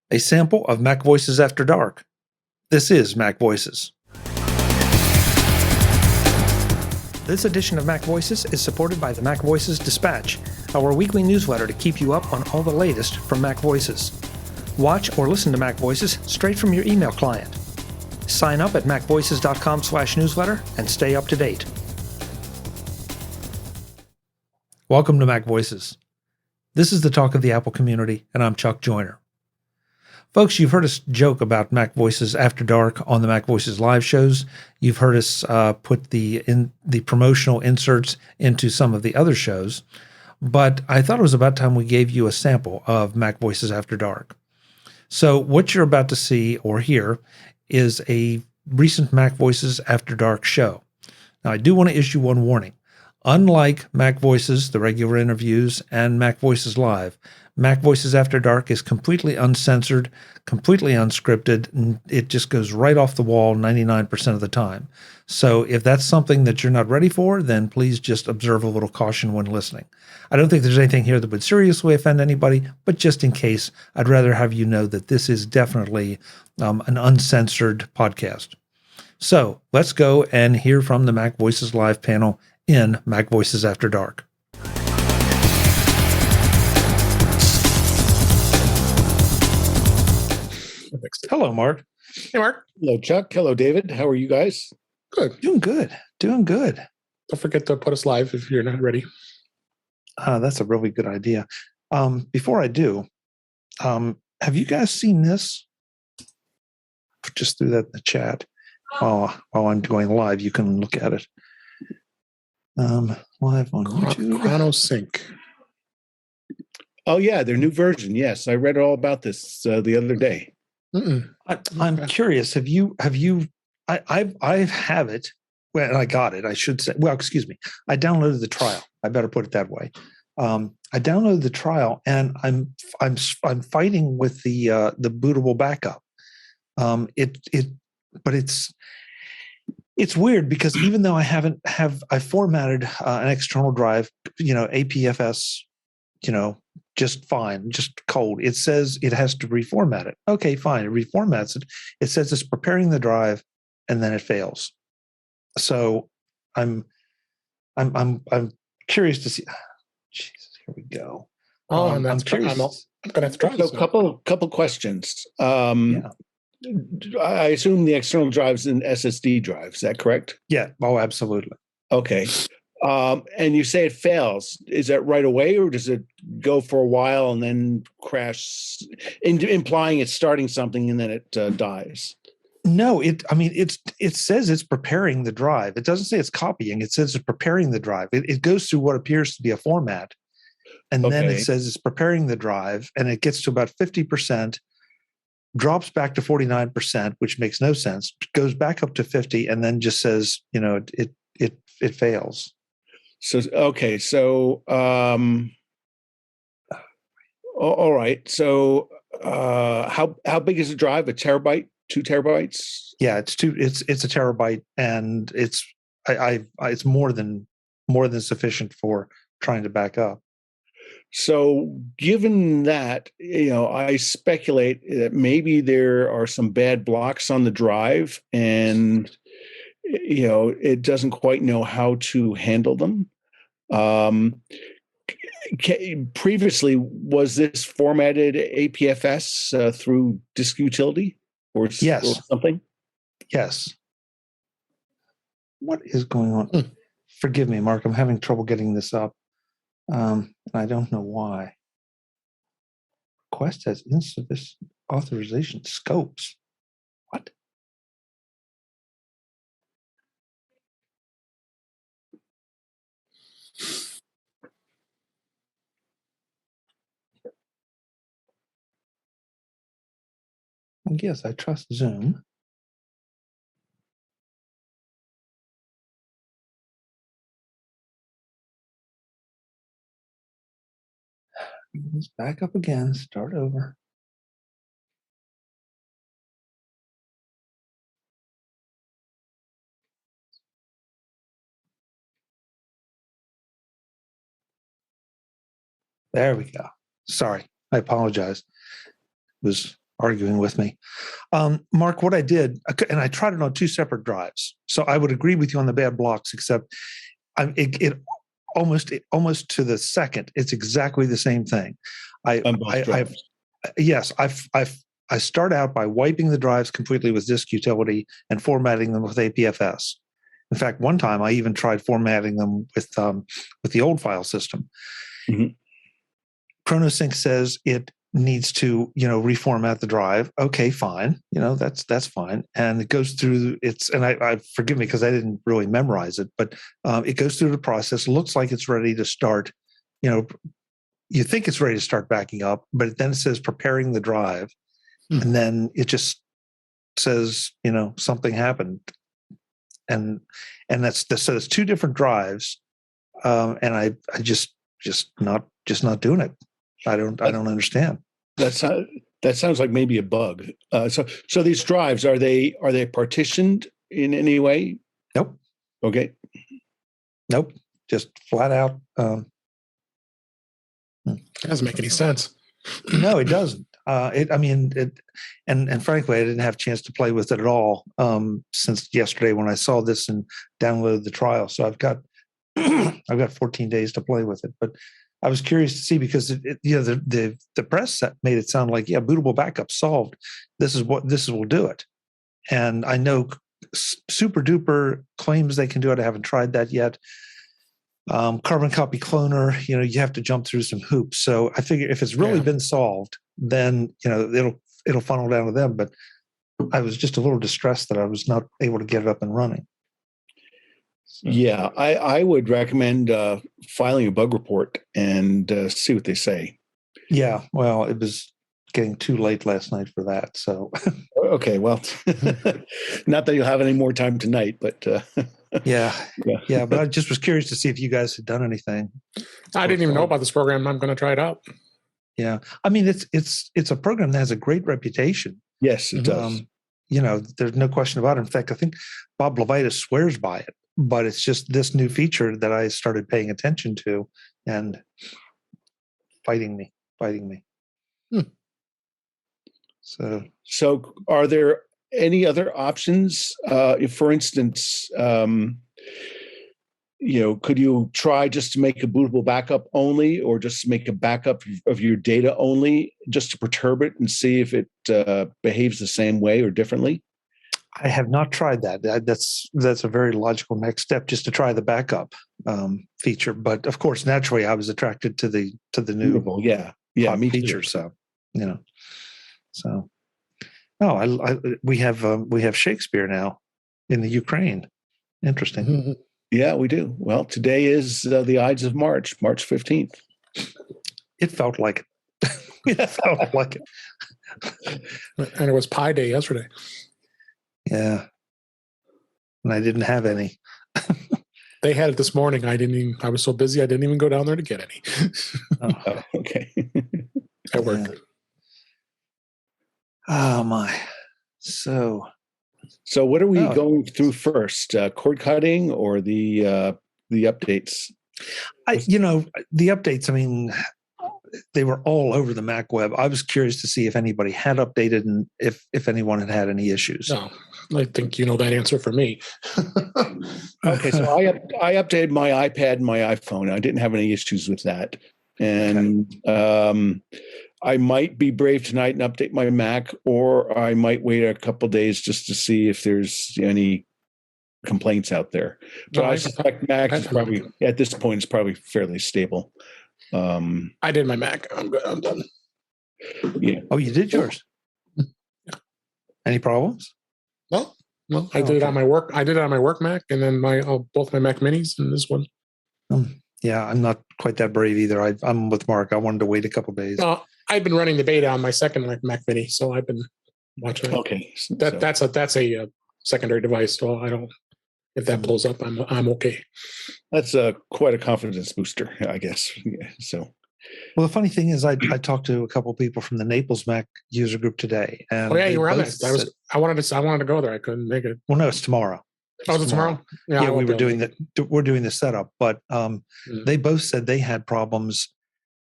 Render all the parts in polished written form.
a sample of MacVoices After Dark. This is MacVoices. This edition of MacVoices is supported by the MacVoices Dispatch, our weekly newsletter to keep you up on all the latest from MacVoices. Watch or listen to MacVoices straight from your email client. Sign up at macvoices.com/newsletter and stay up to date. Welcome to MacVoices. This is the talk of the Apple community, and I'm Chuck Joyner. Folks, you've heard us joke about MacVoices After Dark on the MacVoices live shows. You've heard us put the promotional inserts into some of the other shows. But I thought it was about time we gave you a sample of MacVoices After Dark. So what you're about to see or hear is a recent MacVoices After Dark show. Now, I do want to issue one warning. Unlike MacVoices, the regular interviews, and MacVoices Live, MacVoices After Dark is completely uncensored, completely unscripted, and it just goes right off the wall 99% of the time. So if that's something that you're not ready for, then please just observe a little caution when listening. I don't think there's anything here that would seriously offend anybody, but just in case, I'd rather have you know that this is definitely an uncensored podcast. So let's go and hear from the MacVoices Live panel in MacVoices After Dark. Hello, Mark. Hey, Mark. Hello, Chuck. Hello, David. How are you guys? Good. Doing good. Doing good. Don't forget to put us live if you're not ready. That's a really good idea. Before I do, have you guys seen this? Just threw that in the chat. While I'm going live, you can look at it. Live on YouTube. Chrono Sync. Oh, yeah, their new version. Yes, I read all about this the other day. I'm curious. Have you? I have it. Well, I got it. I should say. Well, excuse me. I downloaded the trial. I better put it that way. I downloaded the trial, and I'm fighting with the bootable backup. But it's weird because even though I formatted an external drive, APFS, just fine, just cold. It says it has to reformat it. Okay, fine. It reformats it. It says it's preparing the drive, and then it fails. So I'm curious to see. Jesus, here we go. Oh, and I'm that's curious. I'm gonna have to try So, this. couple questions. Yeah. I assume the external drive's an SSD drive. Is that correct? Yeah. Oh, absolutely. Okay. And you say it fails. Is that right away, or does it go for a while and then crash, implying it's starting something and then it dies? No, it says it's preparing the drive. It doesn't say it's copying. It says it's preparing the drive. It goes through what appears to be a format, and then it says it's preparing the drive, and it gets to about 50%, drops back to 49%, which makes no sense. Goes back up to 50, and then just says, it fails. So okay, so all right. So how big is the drive? A terabyte? 2 terabytes? Yeah, it's a terabyte, and it's more than sufficient for trying to back up. So given that, I speculate that maybe there are some bad blocks on the drive and it doesn't quite know how to handle them. Previously, was this formatted APFS through disk utility or something? Yes. What is going on? Forgive me, Mark. I'm having trouble getting this up. I don't know why. Request has insufficient authorization scopes. What? Yes, I trust Zoom. Let's back up again, start over. There we go. Sorry, I apologize. Was arguing with me. Mark, what I did, and I tried it on 2 separate drives. So I would agree with you on the bad blocks, except it almost to the second, it's exactly the same thing. I start out by wiping the drives completely with disk utility and formatting them with APFS. In fact, one time I even tried formatting them with the old file system. Mm-hmm. ChronoSync says it needs to, reformat the drive. Okay, fine. That's fine. And it goes through I forgive me because I didn't really memorize it, but it goes through the process, looks like it's ready to start, you think it's ready to start backing up, but then it says preparing the drive. And then it just says, something happened. And so it's 2 different drives. And I just not doing it. I don't understand. That sounds like maybe a bug. So these drives, are they partitioned in any way? Nope. Okay. Nope. Just flat out. Doesn't make any sense. No, it doesn't. And frankly, I didn't have a chance to play with it at all since yesterday when I saw this and downloaded the trial. So I've got 14 days to play with it. But I was curious to see because the press made it sound like bootable backup solved. This will do it. And I know Super Duper claims they can do it. I haven't tried that yet. Carbon copy cloner, you have to jump through some hoops. So I figure if it's really been solved, then it'll funnel down to them. But I was just a little distressed that I was not able to get it up and running. So. Yeah, I would recommend filing a bug report and see what they say. Yeah, well, it was getting too late last night for that. So okay, well, not that you'll have any more time tonight, but. Yeah. But I just was curious to see if you guys had done anything. I didn't even know about this program. I'm going to try it out. Yeah, it's a program that has a great reputation. Yes, it does. There's no question about it. In fact, I think Bob Levitas swears by it. But it's just this new feature that I started paying attention to, and fighting me. So, are there any other options? If, for instance, could you try just to make a bootable backup only, or just make a backup of your data only, just to perturb it and see if it behaves the same way or differently? I have not tried that. That's a very logical next step, just to try the backup feature. But of course, naturally, I was attracted to the new me feature. Too. So. We have Shakespeare now in the Ukraine. Interesting. Mm-hmm. Yeah, we do. Well, today is the Ides of March 15th. It felt like it. It felt like it. And it was Pi Day yesterday. Yeah. And I didn't have any. They had it this morning. I was so busy I didn't even go down there to get any. Oh, okay. At work. Oh my. So what are we going through first? Cord cutting or the updates? The updates, they were all over the Mac web. I was curious to see if anybody had updated and if anyone had any issues. No, I think you know that answer for me. Okay, so I updated my iPad and my iPhone. I didn't have any issues with that. And I might be brave tonight and update my Mac, or I might wait a couple days just to see if there's any complaints out there. But I suspect Mac is probably, at this point, is probably fairly stable. I did my Mac. I'm good. I'm done. Yeah. Oh, you did yours? Yeah. Any problems? No. I did it on my work. I did it on my work Mac, and then both my Mac Minis and this one. Yeah, I'm not quite that brave either. I'm with Mark. I wanted to wait a couple of days. I've been running the beta on my second Mac Mini, so I've been watching it. Okay, that's a secondary device. So I don't. If that blows up, I'm okay. That's quite a confidence booster, I guess. Yeah, so. Well, the funny thing is, I talked to a couple of people from the Naples Mac user group today. And you were on that. I wanted to go there. I couldn't make it. Well, no, it's tomorrow. It's tomorrow? Yeah, we're doing the setup, but they both said they had problems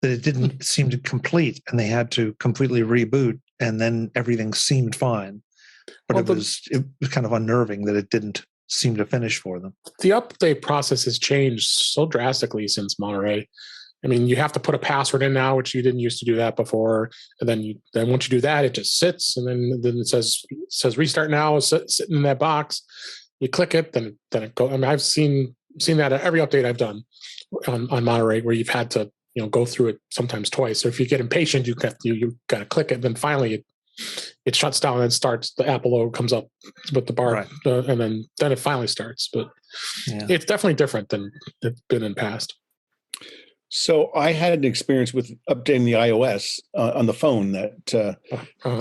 that it didn't seem to complete, and they had to completely reboot and then everything seemed fine. But it was kind of unnerving that it didn't seem to finish for them. The update process has changed so drastically since Monterey. I mean, you have to put a password in now, which you didn't used to do that before. And then once you do that, it just sits, and then it says restart now. It's sitting in that box. You click it, then it goes. I mean, I've seen that at every update I've done on Monterey, where you've had to go through it sometimes twice. So if you get impatient, you got to click it. Then finally it shuts down and starts. The Apple logo comes up with the bar, right. And then it finally starts. But it's definitely different than it's been in the past. So I had an experience with updating the iOS on the phone that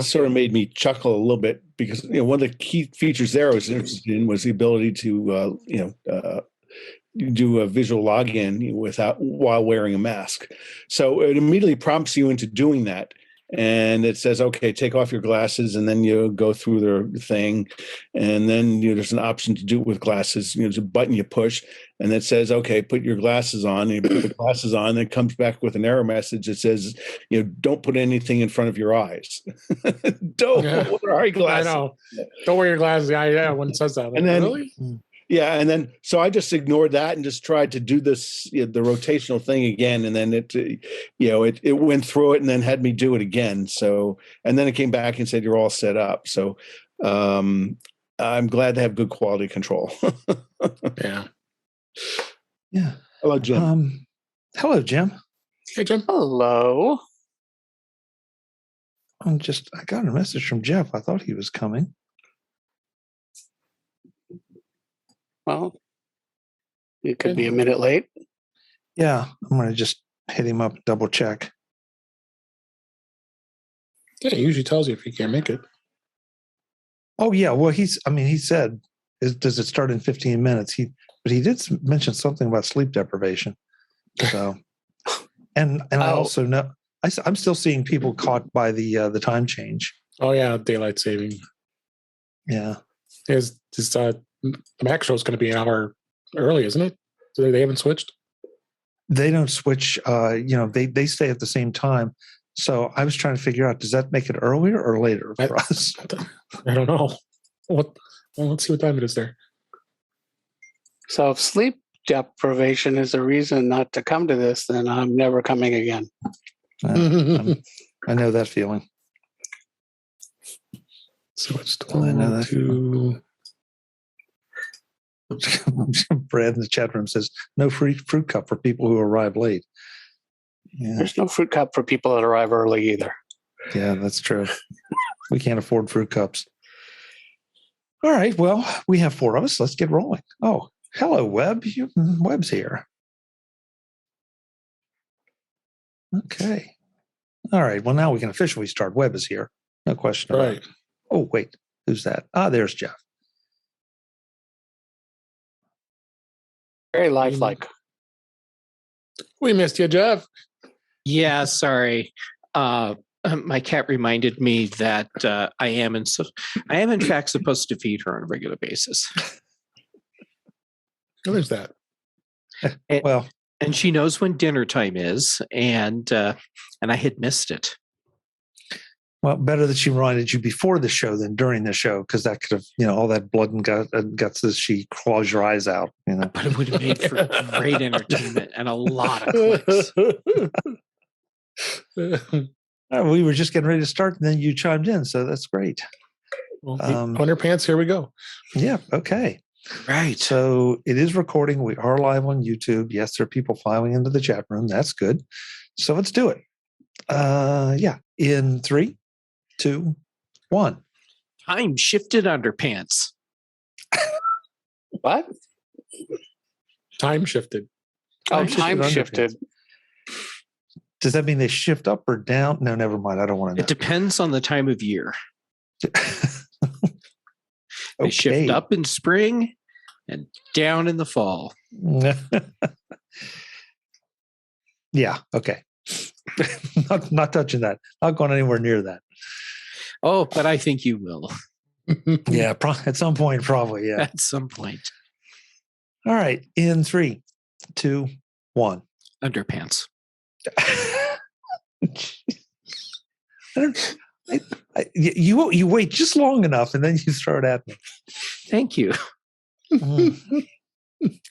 sort of made me chuckle a little bit, because one of the key features there I was interested in was the ability to do a visual login while wearing a mask. So it immediately prompts you into doing that. And it says, okay, take off your glasses, and then you go through the thing. And then there's an option to do it with glasses. There's a button you push, and it says, okay, put your glasses on. And you put the glasses on, and it comes back with an error message that says, don't put anything in front of your eyes. Don't wear glasses. I know. Don't wear your glasses. Yeah, when it says that. And then, really? Yeah, and then so I just ignored that and just tried to do this the rotational thing again, and then it went through it and then had me do it again. So and then it came back and said you're all set up. So I'm glad to have good quality control. Yeah. Hello, Jim. Hello, Jim. Hey, Jim. Hello. I got a message from Jeff. I thought he was coming. Well, you could be a minute late. Yeah, I'm going to just hit him up, double check. Yeah, he usually tells you if he can't make it. Oh, yeah. Well, he said, does it start in 15 minutes? But he did mention something about sleep deprivation. So, and I also know, I'm still seeing people caught by the time change. Oh, yeah, daylight saving. Yeah. The Mac show is going to be an hour early, isn't it? So they haven't switched? They don't switch. They stay at the same time. So I was trying to figure out, does that make it earlier or later for us? I don't know. Let's see what time it is there. So if sleep deprivation is a reason not to come to this, then I'm never coming again. I know that feeling. So it's I know that feeling. Brad in the chat room says, no free fruit cup for people who arrive late. Yeah. There's no fruit cup for people that arrive early either. Yeah, that's true. We can't afford fruit cups. All right, well, we have 4 of us. Let's get rolling. Oh, hello, Webb. Webb's here. Okay. All right, well, now we can officially start. Webb is here. No question about it. Oh, wait. Who's that? There's Jeff. Very lifelike. We missed you, Jeff. Yeah, sorry. My cat reminded me that I am in fact supposed to feed her on a regular basis. There's that. And she knows when dinner time is, and I had missed it. Well, better that she reminded you before the show than during the show, because that could have, all that blood and guts that she claws your eyes out. But it would have made for great entertainment and a lot of clicks. We were just getting ready to start, and then you chimed in, so that's great. Well, underpants, here we go. Yeah, okay. Right. So it is recording. We are live on YouTube. Yes, there are people filing into the chat room. That's good. So let's do it. In 3, 2, 1. Time shifted underpants. What? Time shifted. Oh, time shifted. Does that mean they shift up or down? No, never mind. I don't want to know. It depends on the time of year. They Okay. shift up in spring and down in the fall. Yeah. Okay. not touching that. Not going anywhere near that. Oh, but I think you will. Yeah. At some point, probably. Yeah. At some point. All right. In 3, 2, 1. Underpants. You wait just long enough, and then you throw it at me. Thank you. Mm.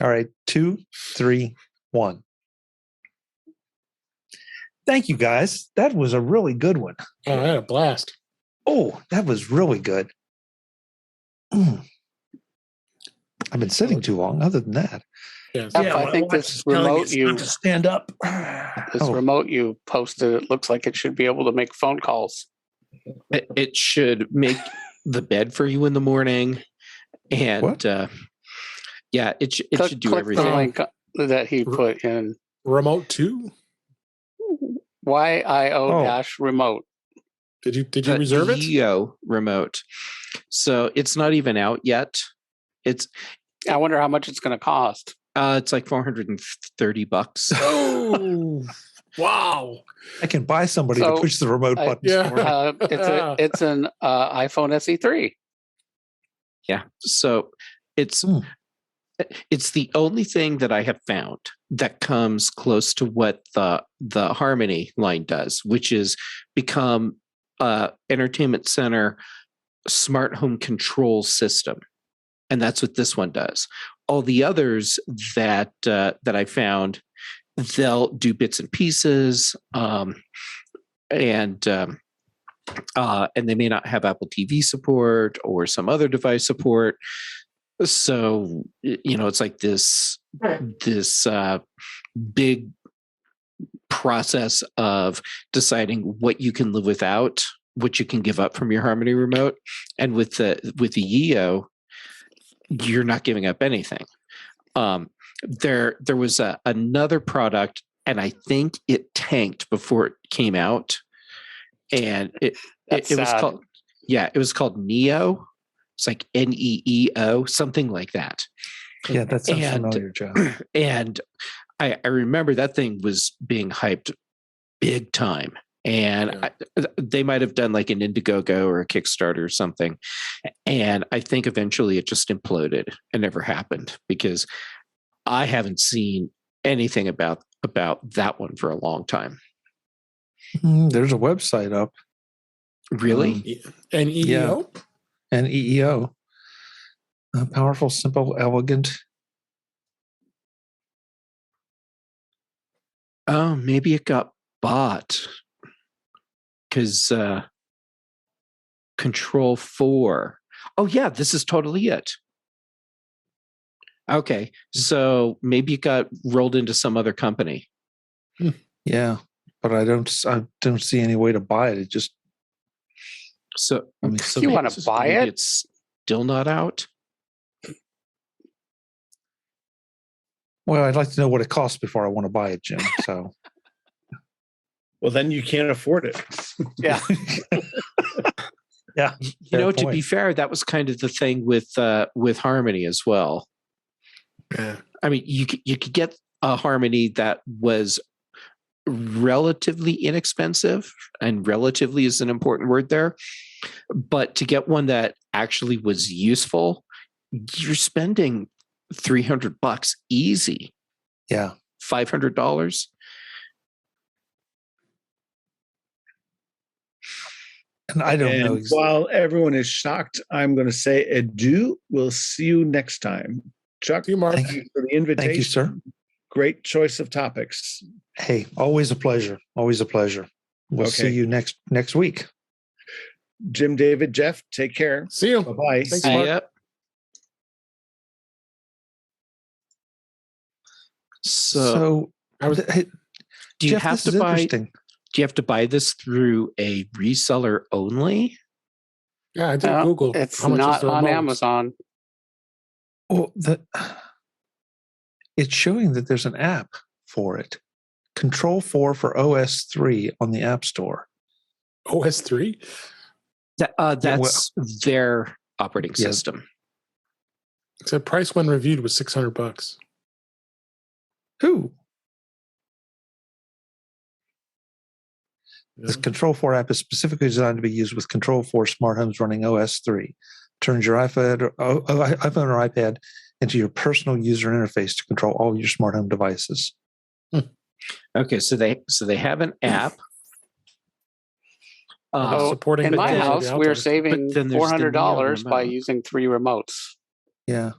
All right, 2, 3, 1. Thank you, guys. That was a really good one. Oh, I had a blast. Oh, that was really good. I've been sitting too long. Other than that, Yeah. I think this remote you to stand up. remote you posted, it looks like it should be able to make phone calls. It should make the bed for you in the morning, and What? it should do click everything. the link that he put in. Remote 2? YIO-remote. Did you reserve it? EO remote. So it's not even out yet. I wonder how much it's going to cost. It's like $430. Oh, wow! I can buy somebody to push the remote button. Yeah. It's an iPhone SE3. Yeah. So it's the only thing that I have found that comes close to what the Harmony line does, which is become entertainment center smart home control system. And that's what this one does. All the others that I found, they'll do bits and pieces, and they may not have Apple TV support or some other device support. So it's like this big process of deciding what you can live without, what you can give up from your Harmony remote, and with the EO, you're not giving up anything. There was another product, and I think it tanked before it came out, and it was called Neo. It's like NEEO, something like that. Yeah, that sounds familiar, Joe. And I remember that thing was being hyped big time. And they might have done like an Indiegogo or a Kickstarter or something. And I think eventually it just imploded and never happened, because I haven't seen anything about that one for a long time. There's a website up. Really? NEEO? NEEO. Powerful, simple, elegant. Oh, maybe it got bought. Because Control 4. Oh, yeah, this is totally it. Okay, so maybe it got rolled into some other company. Yeah, but I don't see any way to buy it. It just You want to buy it? It's still not out. Well, I'd like to know what it costs before I want to buy it, Jim. So. Well, then you can't afford it. Yeah. Yeah. To be fair, that was kind of the thing with Harmony as well. Yeah. I mean, you could get a Harmony that was relatively inexpensive, and relatively is an important word there. But to get one that actually was useful, you're spending $300 easy. Yeah. $500. And I don't know. While everyone is shocked, I'm going to say adieu. We'll see you next time. Chuck, See you, Mark. thank you for the invitation. Thank you, sir. Great choice of topics. Hey, always a pleasure. Always a pleasure. We'll see you next week. Jim, David, Jeff, take care. See you. Bye-bye. Thanks, Mark. Yep. So do you Jeff, have to buy? Do you have to buy this through a reseller only? Yeah, I did Google. It's how much not is the on remote. Amazon. Well, it's showing that there's an app for it. Control 4 for OS 3 on the App Store. OS 3? That's their operating system. It said price when reviewed was $600. Who? Yeah. This Control 4 app is specifically designed to be used with Control 4 smart homes running OS 3. Turns your iPhone or iPad into your personal user interface to control all your smart home devices. Okay, so they have an app, So supporting in the my quality house, out we're there. saving But then there's the $400 by remote. using 3 remotes. Yeah.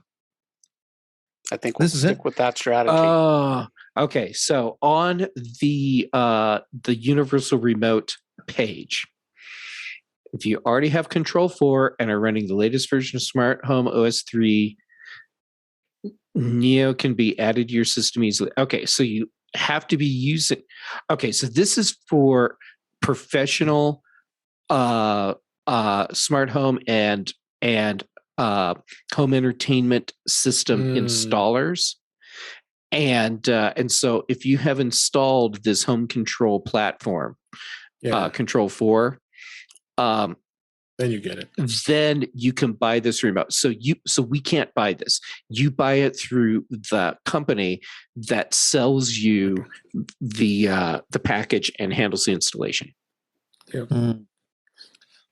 I think we'll This is it? stick with that strategy. Okay. So on the universal remote page, if you already have Control 4 and are running the latest version of Smart Home OS 3, Neo can be added to your system easily. Okay, so you have to be using. Okay, so this is for professional smart home and home entertainment system installers. And so if you have installed this home control platform, Control 4, then you get it. then you can buy this remote. So we can't buy this. You buy it through the company that sells you the package and handles the installation. Yeah.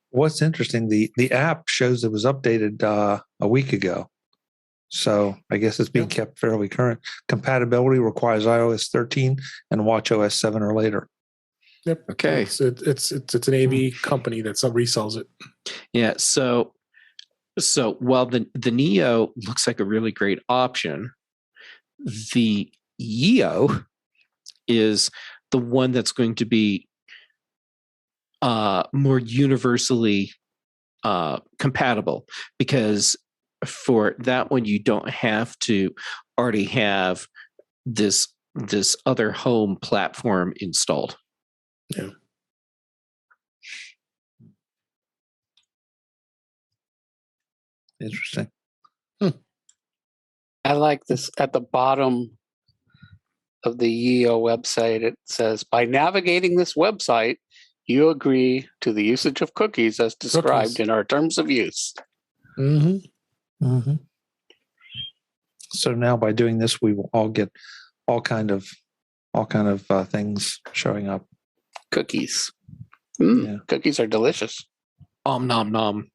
What's interesting, the app shows it was updated a week ago. So I guess it's being kept fairly current. Compatibility requires iOS 13 and watchOS 7 or later. Yep. Okay. It's an AV company that resells it. Yeah. So while the Neo looks like a really great option, the EO is the one that's going to be more universally compatible, because for that one you don't have to already have this other home platform installed. Yeah. Interesting. I like this at the bottom of the EO website. It says, by navigating this website, you agree to the usage of cookies as described in our terms of use. Mm-hmm. Mm-hmm. So now by doing this, we will all get all kind of things showing up. Cookies. Yeah. Cookies are delicious. Nom nom.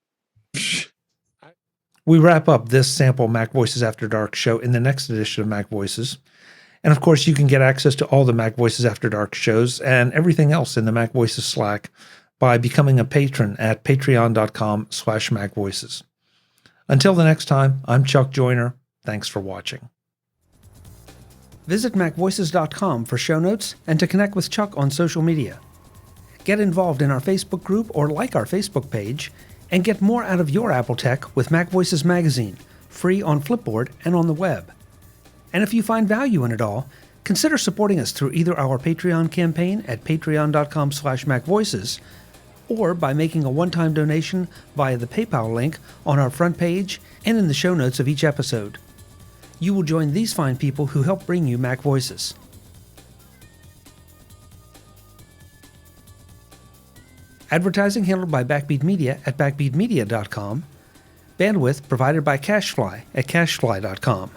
We wrap up this sample MacVoices After Dark show in the next edition of MacVoices. And of course, you can get access to all the MacVoices After Dark shows and everything else in the MacVoices Slack by becoming a patron at patreon.com/MacVoices. Until the next time, I'm Chuck Joyner. Thanks for watching. Visit MacVoices.com for show notes and to connect with Chuck on social media. Get involved in our Facebook group or like our Facebook page, and get more out of your Apple tech with MacVoices Magazine, free on Flipboard and on the web. And if you find value in it all, consider supporting us through either our Patreon campaign at patreon.com/MacVoices or by making a one-time donation via the PayPal link on our front page and in the show notes of each episode. You will join these fine people who help bring you MacVoices. Advertising handled by Backbeat Media at backbeatmedia.com. Bandwidth provided by CashFly at cashfly.com.